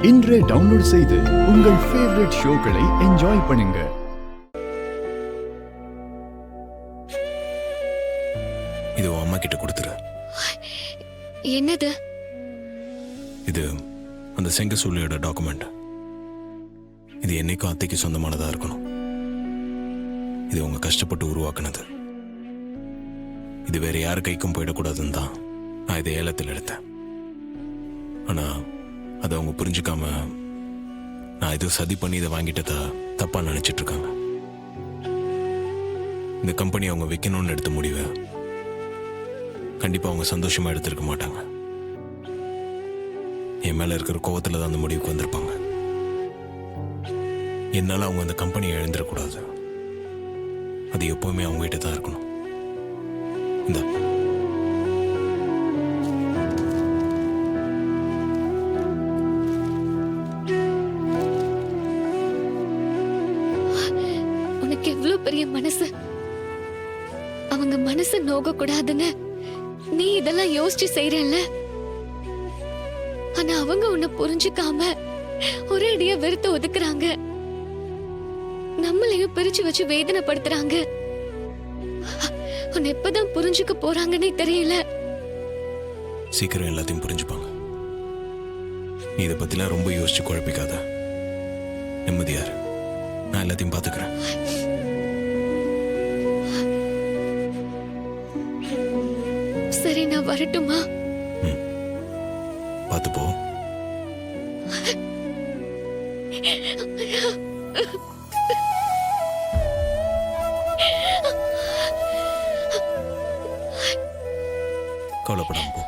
இன்றே டவுன்லோட் செய்து உங்கள் ஃபேவரட் ஷோக்களை என்ஜாய் பண்ணுங்க. இது உன் அம்மா கிட்ட கொடுத்துரு. என்னது இது? அந்த செங்கசூழியோட டாக்குமெண்ட். இது என்னைக்கும் அத்தைக்கு சொந்தமானதா இருக்கணும். இது உங்க கஷ்டப்பட்டு உருவாக்குனது. இது வேற யார் கைக்கும் போயிடக்கூடாதுன்னு தான் நான் இதை ஏலத்தில் எடுத்தேன். ஆனா அதை அவங்க புரிஞ்சுக்காம நான் ஏதோ சதி பண்ணி இதை வாங்கிட்டதா தப்பா நினைச்சிட்டு இருக்காங்க. இந்த கம்பெனி அவங்க வைக்கணும்னு எடுத்த முடிவை கண்டிப்பா அவங்க சந்தோஷமா எடுத்திருக்க மாட்டாங்க. என் மேல இருக்கிற கோவத்துல தான் அந்த முடிவுக்கு வந்திருப்பாங்க. என்னால அவங்க அந்த கம்பெனியை இழந்துடக்கூடாது. அது எப்பவுமே அவங்க கிட்ட தான் இருக்கணும். இந்த உனக்கு எவ்வளவு பெரிய மனசு. அவங்க மனசு நோக கூடாதுன்னு நீ இதெல்லாம் யோசிச்சு செய்யறல்ல. ஆனா அவங்க உன்னை புரிஞ்சுக்காம ஒரே அடியா வெறுத்து ஒதுக்குறாங்க. நம்மளையும் பிரிச்சு வச்சு வேதனைப்படுத்துறாங்க. உன்னை எப்பதான் புரிஞ்சுக்க போறாங்கன்னே தெரியல. சீக்கிரம் எல்லாத்தையும் புரிஞ்சுப்பாங்க. நீ இதை பத்திலாம் ரொம்ப யோசிச்சு குழப்பிக்காத. நிம்மதியாரு. நான் எல்லாத்தையும் பாத்துக்கிறேன். சரி, நான் வரட்டுமா? பார்த்து போ. கவலைப்படாம போ.